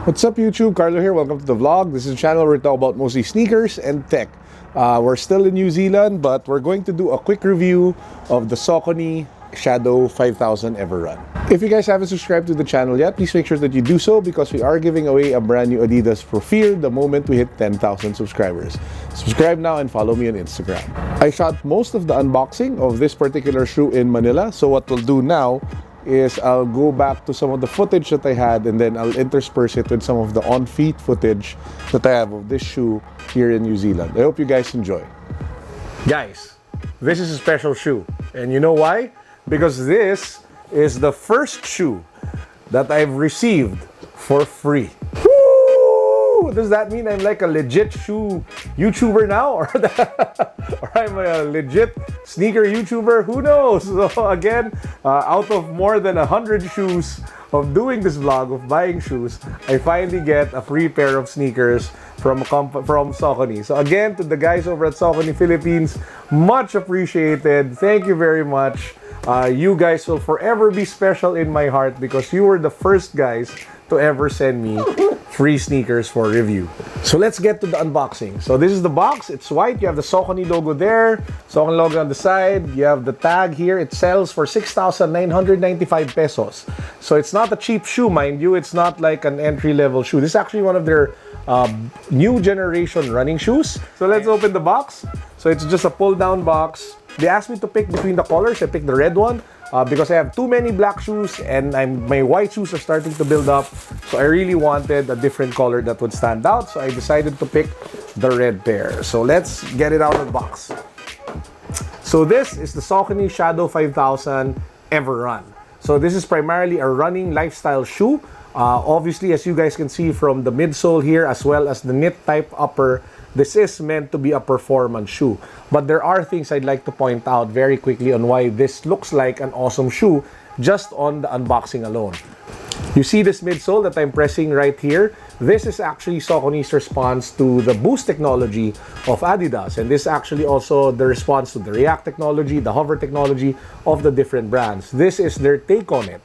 What's up YouTube, Carlo here, welcome to the vlog. This is a channel where we talk about mostly sneakers and tech. We're still in New Zealand, but we're going to do a quick review of the Saucony Shadow 5000 Ever Run. If you guys haven't subscribed to the channel yet, please make sure that you do so because we are giving away a brand new Adidas Pro Fear the moment we hit 10,000 subscribers. Subscribe now and follow me on Instagram. I shot most of the unboxing of this particular shoe in Manila, so what we'll do now is I'll go back to some of the footage that I had and then I'll intersperse it with some of the on-feet footage that I have of this shoe here in New Zealand. I hope you guys enjoy. Guys, this is a special shoe. And you know why? Because this is the first shoe that I've received for free. Does that mean I'm like a legit shoe YouTuber now? Or I'm a legit sneaker YouTuber? Who knows? So again, out of more than 100 shoes of doing this vlog, of buying shoes, I finally get a free pair of sneakers from Saucony. So again, to the guys over at Saucony Philippines, much appreciated. Thank you very much. You guys will forever be special in my heart because you were the first guys to ever send me free sneakers for review. So let's get to the unboxing. So this is the box. It's white. You have the Saucony logo there, Saucony logo on the side. You have the tag here. It sells for 6,995 pesos. So it's not a cheap shoe, mind you. It's not like an entry-level shoe. This is actually one of their new generation running shoes. So let's open the box. So it's just a pull-down box. They asked me to pick between the colors. I picked the red one because I have too many black shoes and my white shoes are starting to build up. So I really wanted a different color that would stand out. So I decided to pick the red pair. So let's get it out of the box. So this is the Saucony Shadow 5000 Ever Run. So this is primarily a running lifestyle shoe. Obviously, as you guys can see from the midsole here as well as the knit type upper, this is meant to be a performance shoe. But there are things I'd like to point out very quickly on why this looks like an awesome shoe just on the unboxing alone. You see this midsole that I'm pressing right here? This is actually Saucony's response to the Boost technology of Adidas. And this is actually also the response to the React technology, the hover technology of the different brands. This is their take on it.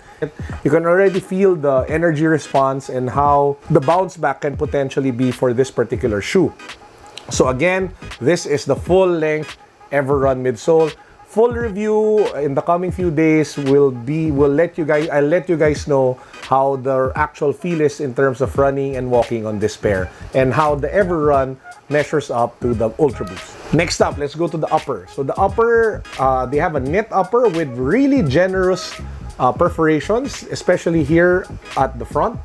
You can already feel the energy response and how the bounce back can potentially be for this particular shoe. So again, this is the full-length Ever Run midsole. Full review in the coming few days I'll let you guys know how the actual feel is in terms of running and walking on this pair and how the Ever Run measures up to the Ultra Boost. Next up, let's go to the upper. So the upper, they have a knit upper with really generous perforations, especially here at the front.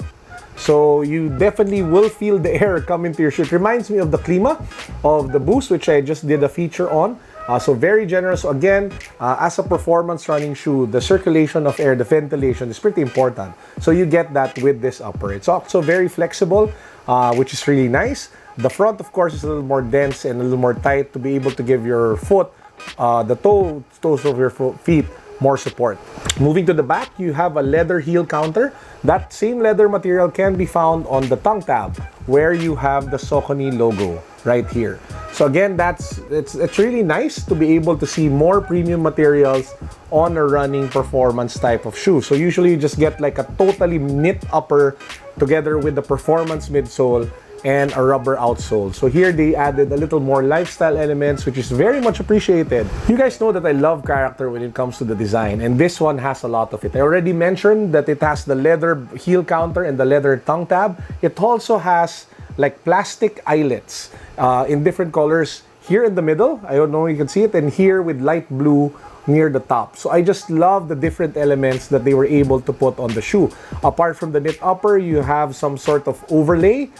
So you definitely will feel the air come into your shoe. It reminds me of the Klima of the Boost, which I just did a feature on. So very generous. So again, as a performance running shoe, the circulation of air, the ventilation is pretty important. So you get that with this upper. It's also very flexible, which is really nice. The front, of course, is a little more dense and a little more tight to be able to give your foot, the toes of your feet, more support. Moving to the back, you have a leather heel counter. That same leather material can be found on the tongue tab where you have the Saucony logo right here. So again, it's really nice to be able to see more premium materials on a running performance type of shoe. So usually you just get like a totally knit upper together with the performance midsole and a rubber outsole. So here they added a little more lifestyle elements, which is very much appreciated. You guys know that I love character when it comes to the design, and this one has a lot of it. I already mentioned that it has the leather heel counter and the leather tongue tab. It also has like plastic eyelets in different colors here in the middle. I don't know if you can see it, and here with light blue near the top. So I just love the different elements that they were able to put on the shoe. Apart from the knit upper, you have some sort of overlay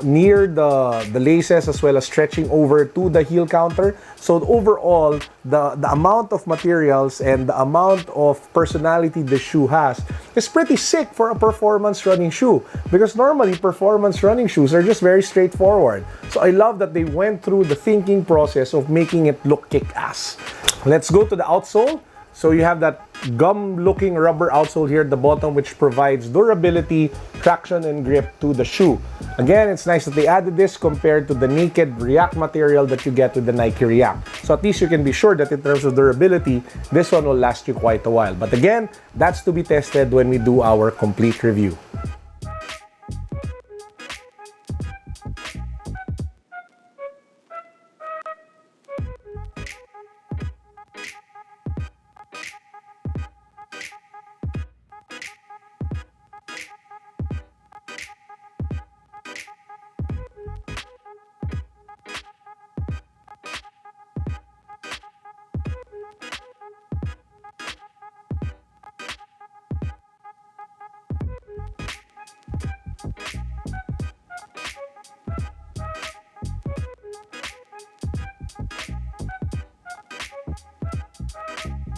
near the laces as well as stretching over to the heel counter. So overall, the amount of materials and the amount of personality the shoe has is pretty sick for a performance running shoe, because normally performance running shoes are just very straightforward. So I love that they went through the thinking process of making it look kick-ass. Let's go to the outsole. So you have that gum-looking rubber outsole here at the bottom, which provides durability, traction, and grip to the shoe. Again, it's nice that they added this compared to the naked React material that you get with the Nike React. So at least you can be sure that in terms of durability, this one will last you quite a while. But again, that's to be tested when we do our complete review.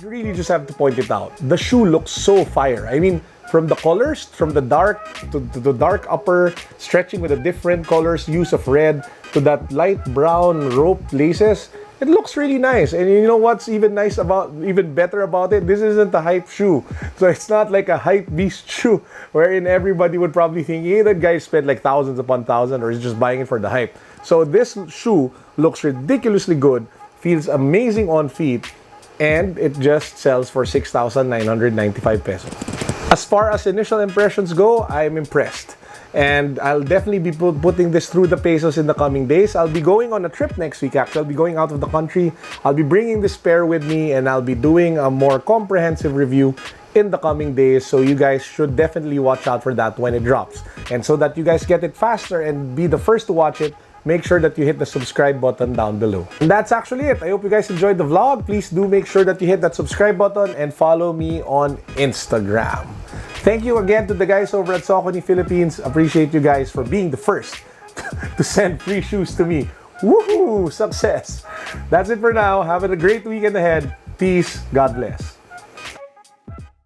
really just have to point it out. The shoe looks so fire. I mean, from the colors, from the dark to the dark upper, stretching with the different colors, use of red, to that light brown rope laces, it looks really nice. And you know what's even better about it? This isn't a hype shoe. So it's not like a hype beast shoe wherein everybody would probably think, hey, that guy spent like thousands upon thousands or is just buying it for the hype. So this shoe looks ridiculously good, feels amazing on feet, and it just sells for 6,995 pesos. As far as initial impressions go, I'm impressed. And I'll definitely be putting this through the paces in the coming days. I'll be going on a trip next week, actually. I'll be going out of the country. I'll be bringing this pair with me, and I'll be doing a more comprehensive review in the coming days. So you guys should definitely watch out for that when it drops. And so that you guys get it faster and be the first to watch it, make sure that you hit the subscribe button down below. And that's actually it. I hope you guys enjoyed the vlog. Please do make sure that you hit that subscribe button and follow me on Instagram. Thank you again to the guys over at Saucony Philippines. Appreciate you guys for being the first to send free shoes to me. Woohoo! Success! That's it for now. Have a great weekend ahead. Peace. God bless.